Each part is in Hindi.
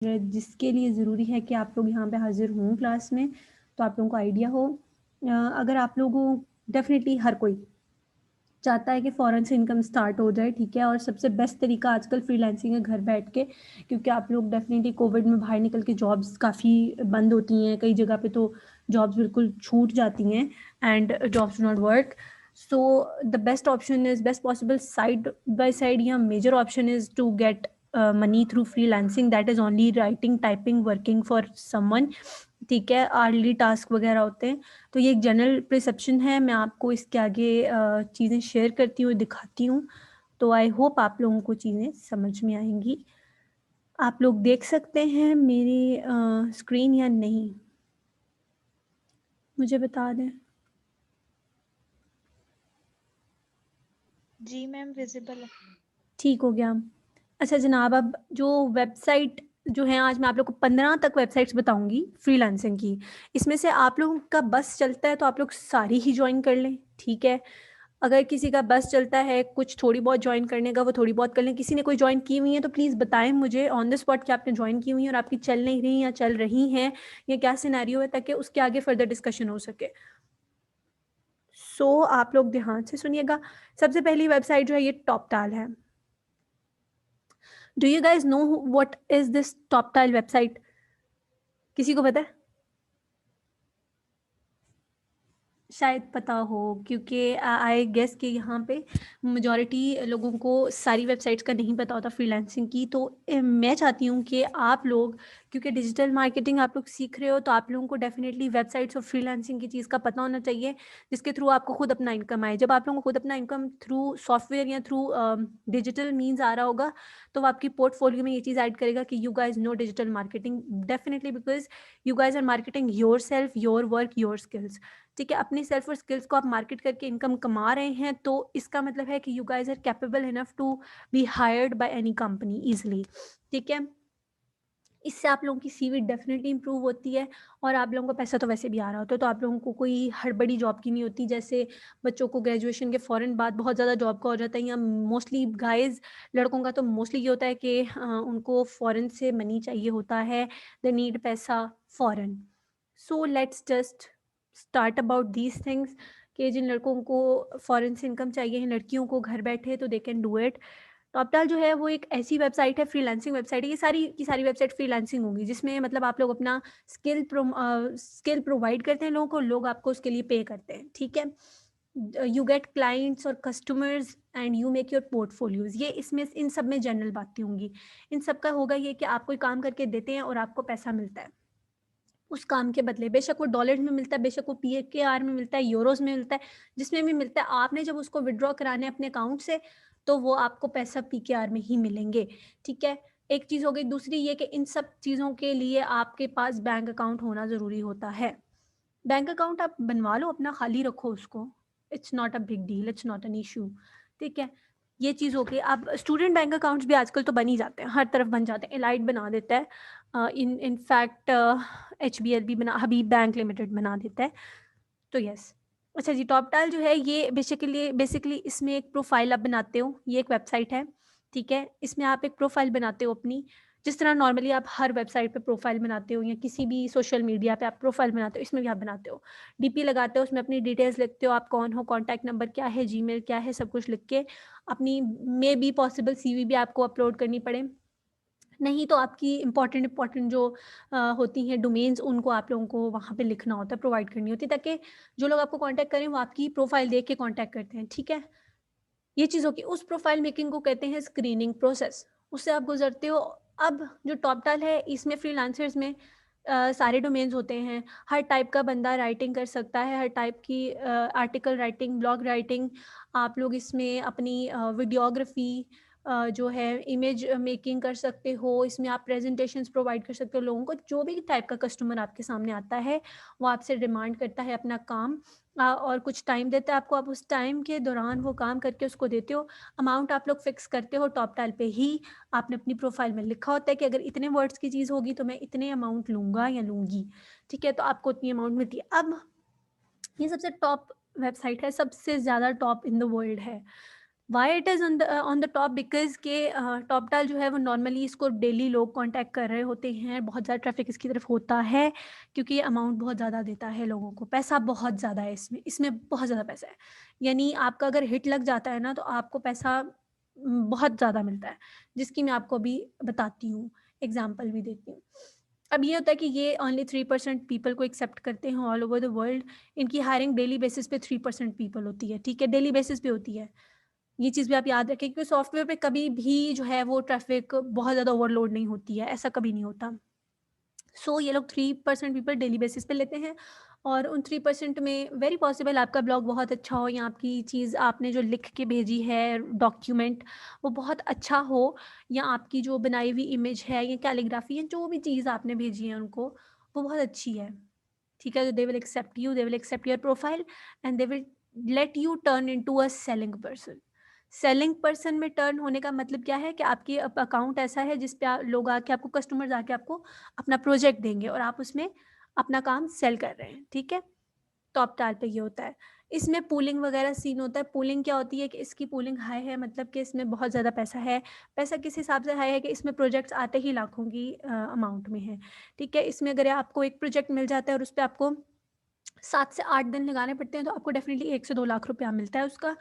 जिसके लिए ज़रूरी है कि आप लोग यहाँ पे हाज़िर हों क्लास में, तो आप लोगों को आइडिया हो। अगर आप लोगों डेफ़िनेटली हर कोई चाहता है कि फ़ौरन से इनकम स्टार्ट हो जाए, ठीक है? और सबसे बेस्ट तरीका आजकल फ्रीलांसिंग है घर बैठ के, क्योंकि आप लोग डेफ़िनेटली कोविड में बाहर निकल के जॉब्स काफ़ी बंद होती हैं, कई जगह पे तो जॉब्स बिल्कुल छूट जाती हैं and jobs do not work. So the best option is best possible side by side या major option is to get money through freelancing, that is only writing, typing, working for someone, ठीक है? आर्ली टास्क वगैरह होते हैं। तो ये एक जनरल परसेप्शन है, मैं आपको इसके आगे चीज़ें शेयर करती हूँ, दिखाती हूँ, तो आई होप आप लोगों को चीज़ें समझ में आएँगी। आप लोग देख सकते हैं मेरी स्क्रीन या नहीं? मुझे बता दें। जी मैम, विजिबल है। ठीक हो गया। अच्छा जनाब, अब जो वेबसाइट जो है, आज मैं आप लोग को 15 तक वेबसाइट्स बताऊँगी फ्रीलांसिंग की। इसमें से आप लोगों का बस चलता है तो आप लोग सारी ही जॉइन कर लें, ठीक है? अगर किसी का बस चलता है कुछ थोड़ी बहुत जॉइन करने का, वो थोड़ी बहुत कर लें। किसी ने कोई जॉइन की हुई है तो प्लीज़ बताएँ मुझे ऑन द स्पॉट कि आपने जॉइन की हुई है और आपकी चल नहीं रही या चल रही हैं, या क्या सिनेरियो है, ताकि उसके आगे फर्दर डिस्कशन हो सके। सो आप लोग ध्यान से सुनिएगा। सबसे पहली वेबसाइट जो है ये टॉपटाल है। Do you guys know what is this Toptal website? किसी को पता है? शायद पता हो, क्योंकि आई गेस कि यहाँ पे मेजॉरिटी लोगों को सारी वेबसाइट्स का नहीं पता होता फ्रीलांसिंग की। तो मैं चाहती हूँ कि आप लोग, क्योंकि डिजिटल मार्केटिंग आप लोग सीख रहे हो, तो आप लोगों को डेफिनेटली वेबसाइट्स और फ्रीलांसिंग की चीज़ का पता होना चाहिए, जिसके थ्रू आपको खुद अपना इनकम आए। जब आप लोगों को खुद अपना इनकम थ्रू सॉफ्टवेयर या थ्रू डिजिटल मीन्स आ रहा होगा, तो वो आपकी पोर्टफोलियो में ये चीज़ ऐड करेगा कि you guys know digital marketing, definitely, because you guys are marketing yourself, your work, your skills, ठीक है? अपनी सेल्फ और स्किल्स को आप मार्केट करके इनकम कमा रहे हैं, तो इसका मतलब है कि you guys are capable enough to be hired by any company easily, ठीक है? इससे आप लोगों की सीवी डेफिनेटली इंप्रूव होती है और आप लोगों को पैसा तो वैसे भी आ रहा होता है, तो आप लोगों को कोई हड़बड़ी जॉब की नहीं होती। जैसे बच्चों को ग्रेजुएशन के फ़ौरन बाद बहुत ज़्यादा जॉब का हो जाता है, या मोस्टली गाइज लड़कों का तो मोस्टली ये होता है कि उनको फ़ौरन से मनी चाहिए होता है, दे नीड पैसा फ़ौरन। So let's just start about these things, कि जिन लड़कों को फ़ौरन से इनकम चाहिए, लड़कियों को घर बैठे, तो दे कैन डू इट। टॉपटाल जो है वो एक ऐसी वेबसाइट है, फ्रीलांसिंग वेबसाइट है, ये सारी की सारी वेबसाइट फ्रीलांसिंग होंगी, जिसमें मतलब आप लोग अपना स्किल प्रोवाइड करते हैं लोगों को, लोग आपको उसके लिए पे करते हैं, ठीक है? यू गेट क्लाइंट्स और customers and you make your portfolios, ये इसमें इन सब में जनरल बातें होंगी। इन सब का होगा ये कि आप कोई काम करके देते हैं और आपको पैसा मिलता है उस काम के बदले, बेशक वो डॉलर्स में मिलता है, बेशक वो पीकेआर में मिलता है, यूरोज़ में मिलता है, जिसमें भी मिलता है, आपने जब उसको विथड्रॉ कराना है अपने अकाउंट से, तो वो आपको पैसा पीकेआर में ही मिलेंगे, ठीक है? एक चीज़ हो गई। दूसरी ये कि इन सब चीज़ों के लिए आपके पास बैंक अकाउंट होना ज़रूरी होता है। बैंक अकाउंट आप बनवा लो अपना, खाली रखो उसको, it's not a big deal, it's not an issue, ठीक है? ये चीज़ हो गई। अब स्टूडेंट बैंक अकाउंट्स भी आजकल तो बन ही जाते हैं, हर तरफ बन जाते हैं, एलाइट बना देता है, इन फैक्ट एचबीएल बना, हबीब बैंक लिमिटेड बना देता है, तो यस। अच्छा जी, टॉपटाल जो है ये बेसिकली बेसिकली इसमें एक प्रोफाइल आप बनाते हो, ये एक वेबसाइट है, ठीक है? इसमें आप एक प्रोफाइल बनाते हो अपनी, जिस तरह नॉर्मली आप हर वेबसाइट पे प्रोफाइल बनाते हो, या किसी भी सोशल मीडिया पे आप प्रोफाइल बनाते हो, इसमें भी आप बनाते हो। डीपी लगाते हो, उसमें अपनी डिटेल्स लिखते हो, आप कौन हो, कॉन्टैक्ट नंबर क्या है, जीमेल क्या है, सब कुछ लिख के अपनी मे बी पॉसिबल सीवी भी आपको अपलोड करनी पड़े। नहीं तो आपकी इम्पोर्टेंट इम्पोर्टेंट जो होती हैं डोमेन्स, उनको आप लोगों को वहाँ पे लिखना होता है, प्रोवाइड करनी होती है, ताकि जो लोग आपको कॉन्टैक्ट करें वो आपकी प्रोफाइल देख के कॉन्टैक्ट करते हैं, ठीक है? ये चीज़ होगी। उस प्रोफाइल मेकिंग को कहते हैं स्क्रीनिंग प्रोसेस, उससे आप गुजरते हो। अब जो टॉपटाल है इसमें फ्रीलांसर्स में सारे डोमेन्स होते हैं, हर टाइप का बंदा राइटिंग कर सकता है, हर टाइप की आर्टिकल राइटिंग, ब्लॉग राइटिंग। आप लोग इसमें अपनी वीडियोग्राफी जो है, इमेज मेकिंग कर सकते हो, इसमें आप प्रेजेंटेशंस प्रोवाइड कर सकते हो लोगों को। जो भी टाइप का कस्टमर आपके सामने आता है वो आपसे डिमांड करता है अपना काम, और कुछ टाइम देता है आपको, आप उस टाइम के दौरान वो काम करके उसको देते हो। अमाउंट आप लोग फिक्स करते हो टॉपटाल पे ही, आपने अपनी प्रोफाइल में लिखा होता है कि अगर इतने वर्ड्स की चीज़ होगी तो मैं इतने अमाउंट लूँगा या लूँगी, ठीक है? तो आपको उतनी अमाउंट मिलती है। अब ये सबसे टॉप वेबसाइट है, सबसे ज़्यादा टॉप इन द वर्ल्ड है, why it is on the top, because के टॉपटाल जो है वो नॉर्मली इसको डेली लोग कांटेक्ट कर रहे होते हैं, बहुत ज़्यादा ट्रैफ़िक इसकी तरफ होता है, क्योंकि ये अमाउंट बहुत ज़्यादा देता है लोगों को, पैसा बहुत ज़्यादा है इसमें, इसमें बहुत ज़्यादा पैसा है। यानी आपका अगर हिट लग जाता है ना, तो आपको पैसा बहुत ज़्यादा मिलता है, जिसकी मैं आपको अभी बताती हूँ, एग्ज़ाम्पल भी देती हूँ। अब ये होता है कि ये ओनली 3% पीपल को एक्सेप्ट करते हैं ऑल ओवर द वर्ल्ड। इनकी हायरिंग डेली बेसिस पे 3% पीपल होती है, ठीक है? डेली बेसिस पे होती है। ये चीज़ भी आप याद रखें, क्योंकि सॉफ्टवेयर पे कभी भी जो है वो ट्रैफ़िक बहुत ज़्यादा ओवरलोड नहीं होती है, ऐसा कभी नहीं होता। सो ये लोग 3% पीपल डेली बेसिस पे लेते हैं, और उन 3% में वेरी पॉसिबल आपका ब्लॉग बहुत अच्छा हो, या आपकी चीज़ आपने जो लिख के भेजी है डॉक्यूमेंट वो बहुत अच्छा हो, या आपकी जो बनाई हुई इमेज है या कैलीग्राफी है, जो भी चीज़ आपने भेजी है उनको, वो बहुत अच्छी है। ठीक है? तो they will accept you, they will accept your profile, and they will let you turn into a selling person. Selling person में टर्न होने का मतलब क्या है कि आपकी अकाउंट ऐसा है जिस पे लोग आके आपको, कस्टमर्स आके आपको अपना प्रोजेक्ट देंगे, और आप उसमें अपना काम सेल कर रहे हैं, ठीक है? टॉप टाल पे ये होता है। इसमें पूलिंग वगैरह सीन होता है। पूलिंग क्या होती है कि इसकी पूलिंग हाई है, मतलब कि इसमें बहुत ज़्यादा पैसा है। पैसा किस हिसाब से हाई है कि इसमें प्रोजेक्ट्स आते ही लाखों की अमाउंट में है, ठीक है? इसमें अगर आपको एक प्रोजेक्ट मिल जाता है और उस पे आपको 7 से 8 दिन लगाने पड़ते हैं, तो आपको डेफ़िनिटली 1 से 2 लाख रुपया मिलता है उसका।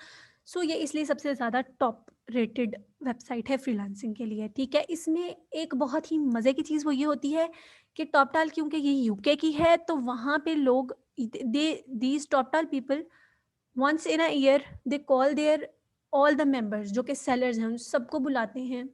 सो ये इसलिए सबसे ज़्यादा टॉप रेटेड वेबसाइट है फ्रीलांसिंग के लिए, ठीक है? इसमें एक बहुत ही मज़े की चीज़ वो ये होती है कि टॉपटाल, क्योंकि ये यूके की है, तो वहाँ पे लोग they these Toptal people once in a year they call their all the members, जो कि सेलर्स हैं, उन सबको बुलाते हैं,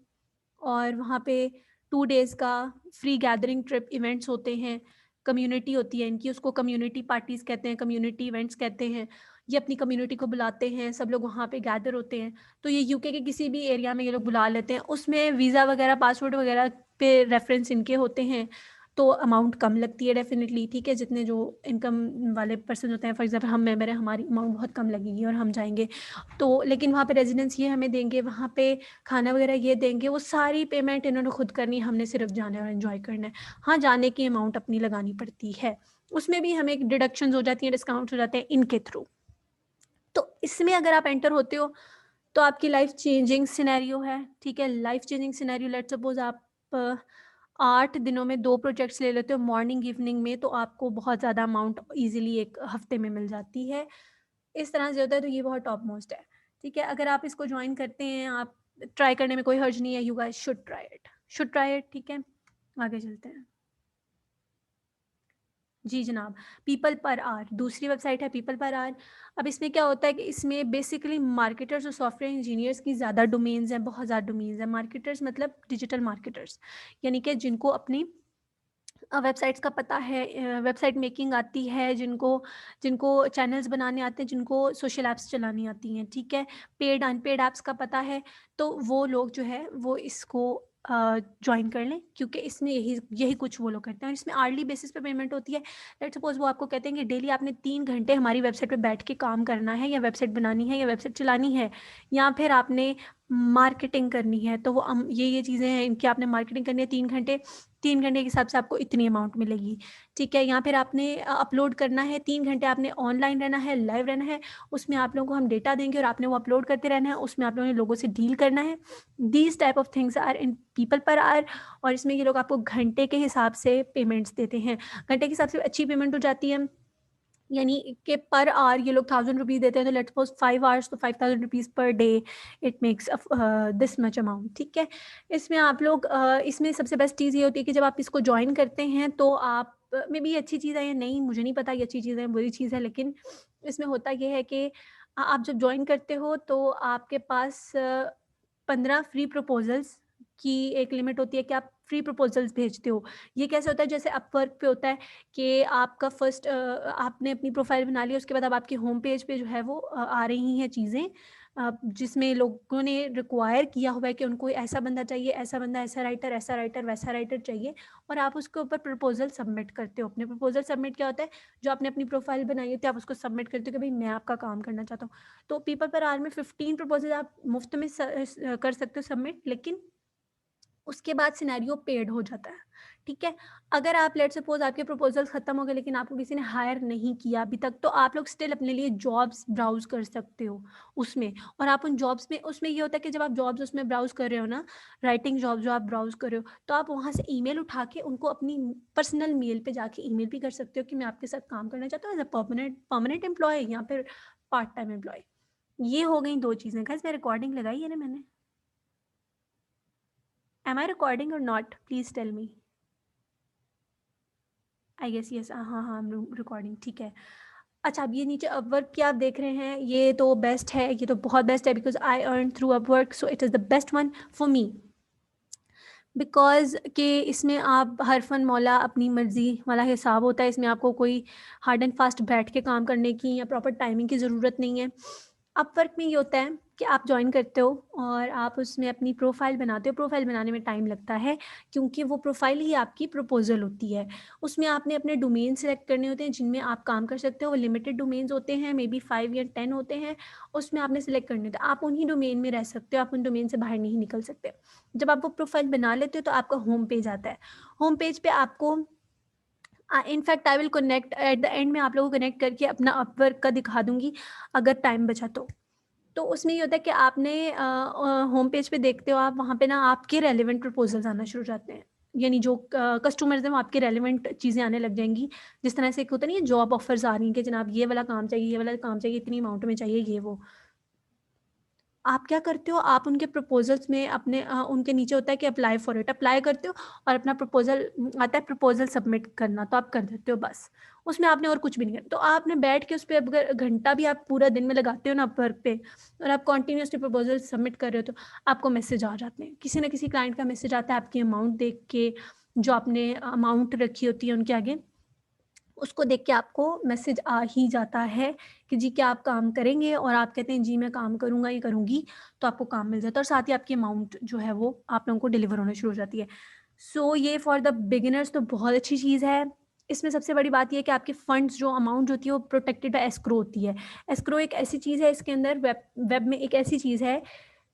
और वहाँ पे 2 डेज़ का फ्री गैदरिंग ट्रिप इवेंट्स होते हैं। कम्युनिटी होती है इनकी, उसको कम्युनिटी पार्टीज़ कहते हैं, कम्युनिटी इवेंट्स कहते हैं। ये अपनी कम्युनिटी को बुलाते हैं, सब लोग वहाँ पे गैदर होते हैं। तो ये यूके के किसी भी एरिया में ये लोग बुला लेते हैं। उसमें वीज़ा वगैरह, पासपोर्ट वगैरह पे रेफ़रेंस इनके होते हैं, तो अमाउंट कम लगती है डेफ़िनिटली, ठीक है? जितने जो इनकम वाले पर्सन होते हैं, फॉर एग्ज़ाम्पल हम मेंबर हैं, हमारी अमाउंट बहुत कम लगेगी और हम जाएँगे। तो लेकिन वहाँ पे रेज़िडेंस ये हमें देंगे, वहाँ पे खाना वगैरह ये देंगे, वो सारी पेमेंट इन्होंने खुद करनी है, हमने सिर्फ जाना है और एन्जॉय करना है। हाँ, जाने की अमाउंट अपनी लगानी पड़ती है, उसमें भी हमें डिडक्शंस हो जाती हैं, डिस्काउंट्स हो जाते हैं इनके थ्रू। तो इसमें अगर आप एंटर होते हो, तो आपकी लाइफ चेंजिंग सिनेरियो है, ठीक है? Life changing scenario, let's suppose आप 8 दिनों में 2 प्रोजेक्ट्स ले लेते हो मॉर्निंग, इवनिंग में, तो आपको बहुत ज़्यादा अमाउंट ईज़िली 1 हफ्ते में मिल जाती है। इस तरह से होता है, तो ये बहुत टॉप मोस्ट है, ठीक है? अगर आप इसको जॉइन करते हैं, आप ट्राई करने में कोई हर्ज नहीं है, you guys should try it, ठीक है? आगे चलते हैं। जी जनाब, पीपल पर आवर दूसरी वेबसाइट है, पीपल पर आवर। अब इसमें क्या होता है कि इसमें बेसिकली मार्केटर्स और सॉफ्टवेयर इंजीनियर्स की ज़्यादा डोमेन्स हैं, बहुत ज़्यादा डोमेन्स हैं। मार्केटर्स मतलब डिजिटल मार्केटर्स, यानी कि जिनको अपनी वेबसाइट्स का पता है, वेबसाइट मेकिंग आती है, जिनको जिनको चैनल्स बनाने आते हैं, जिनको सोशल ऐप्स चलानी आती हैं, ठीक है? पेड अनपेड ऐप्स का पता है, तो वो लोग जो है वो इसको जॉइन कर लें, क्योंकि इसमें यही यही कुछ वो लोग करते हैं, और इसमें आर्ली बेसिस पे पेमेंट होती है। लेट्स सपोज़ वो आपको कहते हैं कि डेली आपने 3 घंटे हमारी वेबसाइट पे बैठ के काम करना है, या वेबसाइट बनानी है, या वेबसाइट चलानी है, या फिर आपने मार्केटिंग करनी है, तो वो ये चीज़ें हैं इनकी, आपने मार्केटिंग करनी है 3 घंटे, 3 घंटे के हिसाब से आपको इतनी अमाउंट मिलेगी, ठीक है? या फिर आपने अपलोड करना है, 3 घंटे आपने ऑनलाइन रहना है, लाइव रहना है, उसमें आप लोगों को हम डेटा देंगे और आपने वो अपलोड करते रहना है, उसमें आप लोगों ने लोगों से डील करना है। These type of things are in people per hour, और इसमें ये लोग आपको घंटे के हिसाब से पेमेंट्स देते हैं। घंटे के हिसाब से अच्छी पेमेंट हो जाती है, यानी कि पर आवर ये लोग 1000 रुपीज़ देते हैं, तो लेट्स सपोज़ 5 आवर्स, तो 5000 rupees per day, it makes this much amount, ठीक है? इसमें आप लोग इसमें सबसे बेस्ट चीज़ ये होती है कि जब आप इसको जॉइन करते हैं, तो आप मे बी अच्छी चीज़ है या नहीं, मुझे नहीं पता ये अच्छी चीज़ है, बुरी चीज़ है, लेकिन इसमें होता ये है कि आप जब जॉइन करते हो, तो आपके पास 15 फ्री प्रपोज़ल्स की एक लिमिट होती है कि आप फ्री प्रपोज़ल्स भेजते हो। ये कैसे होता है, जैसे अपवर्क पे होता है कि आपका फर्स्ट आपने अपनी प्रोफाइल बना ली, उसके बाद अब आपके होम पेज पे जो है वो आ रही हैं चीज़ें, जिसमें लोगों ने रिक्वायर किया हुआ है कि उनको ऐसा बंदा चाहिए, ऐसा बंदा, ऐसा राइटर, वैसा राइटर चाहिए, और आप उसके ऊपर प्रपोज़ल सबमिट करते हो। अपने प्रपोज़ल सबमिट क्या होता है, जो आपने अपनी प्रोफाइल बनाई होती है, आप उसको सबमिट करते हो कि भाई मैं आपका काम करना चाहता हूँ। तो पीपल पर आवर में 15 प्रपोज़ल आप मुफ्त में कर सकते हो सबमिट, लेकिन उसके बाद सिनेरियो पेड हो जाता है, ठीक है? अगर आप लेट्स सपोज़ आपके प्रपोज़ल्स ख़त्म हो गए लेकिन आपको किसी ने हायर नहीं किया अभी तक, तो आप लोग स्टिल अपने लिए जॉब्स ब्राउज़ कर सकते हो उसमें। और आप उन जॉब्स में उसमें ये होता है कि जब आप जॉब्स उसमें ब्राउज़ कर रहे हो ना, राइटिंग जॉब जो आप ब्राउज़ कर रहे हो, तो आप वहाँ से ईमेल उठा के उनको अपनी पर्सनल मेल पे जाके ईमेल भी कर सकते हो कि मैं आपके साथ काम करना चाहता हूँ एज़ अ परमानेंट एम्प्लॉयी या फिर पार्ट टाइम एम्प्लॉयी। ये हो गई 2 चीज़ें। गाइज़ मैं रिकॉर्डिंग लगाई है ना मैंने? Am I recording or not? Please tell me. I guess yes, हाँ, हाँ, रिकॉर्डिंग ठीक है। अच्छा, अब ये नीचे अपवर्क की आप देख रहे हैं, ये तो बेस्ट है, ये तो बहुत बेस्ट है because I earn through Upwork, so it is the best one for me. Because कि इसमें आप हर फन मौला अपनी मर्ज़ी वाला हिसाब होता है, इसमें आपको कोई हार्ड एंड फास्ट बैठ के काम करने की या प्रॉपर टाइमिंग की ज़रूरत नहीं है। अपवर्क में ये होता है कि आप जॉइन करते हो और आप उसमें अपनी प्रोफ़ाइल बनाते हो। प्रोफ़ाइल बनाने में टाइम लगता है क्योंकि वो प्रोफ़ाइल ही आपकी प्रपोज़ल होती है। उसमें आपने अपने डोमेन सेलेक्ट करने होते हैं जिनमें आप काम कर सकते हो। वो लिमिटेड डोमेन्स होते हैं, मे बी 5 या 10 होते हैं, उसमें आपने सेलेक्ट करने होते हैं। आप उन्हीं डोमेन में रह सकते हो, आप उन डोमेन से बाहर नहीं निकल सकते। जब आप वो प्रोफ़ाइल बना लेते हो तो आपका होम पेज आता है। होम पेज पे आपको in fact I will connect at the end में आप लोगों को कनेक्ट करके अपना अपवर्क का दिखा दूँगी अगर टाइम बचा तो। तो उसमें ये होता है कि आपने होम पेज पे देखते हो आप वहाँ पे ना आपके रेलेवेंट प्रपोज़ल्स आना शुरू हो जाते हैं। यानी जो कस्टमर्स हैं वो आपके रेलेवेंट चीज़ें आने लग जाएँगी। जिस तरह से एक होता नहीं है जॉब ऑफ़र्स आ रही हैं कि जनाब ये वाला काम चाहिए, ये वाला काम चाहिए, इतनी अमाउंट में चाहिए ये वो। आप क्या करते हो, आप उनके प्रपोज़ल्स में अपने उनके नीचे होता है कि अप्लाई फॉर इट, अप्लाई करते हो और अपना प्रपोज़ल आता है प्रपोज़ल सबमिट करना, तो आप कर देते हो बस। उसमें आपने और कुछ भी नहीं करना। तो आपने बैठ के उस पे अगर घंटा भी आप पूरा दिन में लगाते हो ना अपवर्क पे और आप कंटीन्यूअसली प्रपोज़ल सबमिट कर रहे हो, तो आपको मैसेज आ जाते हैं। किसी न किसी क्लाइंट का मैसेज आता है आपकी अमाउंट देख के, जो आपने अमाउंट रखी होती है उनके आगे। उसको देख के आपको मैसेज आ ही जाता है कि जी क्या आप काम करेंगे और आप कहते हैं जी मैं काम करूँगा या करूँगी, तो आपको काम मिल जाता है और साथ ही आपकी अमाउंट जो है वो आप लोगों को डिलीवर होना शुरू हो जाती है। सो ये फॉर द बिगिनर्स तो बहुत अच्छी चीज़ है। इसमें सबसे बड़ी बात ये है कि आपके फंड्स जो अमाउंट होती है वो प्रोटेक्टेड बाय एस्क्रो होती है। एस्क्रो एक ऐसी चीज़ है इसके अंदर वेब वेब में एक ऐसी चीज़ है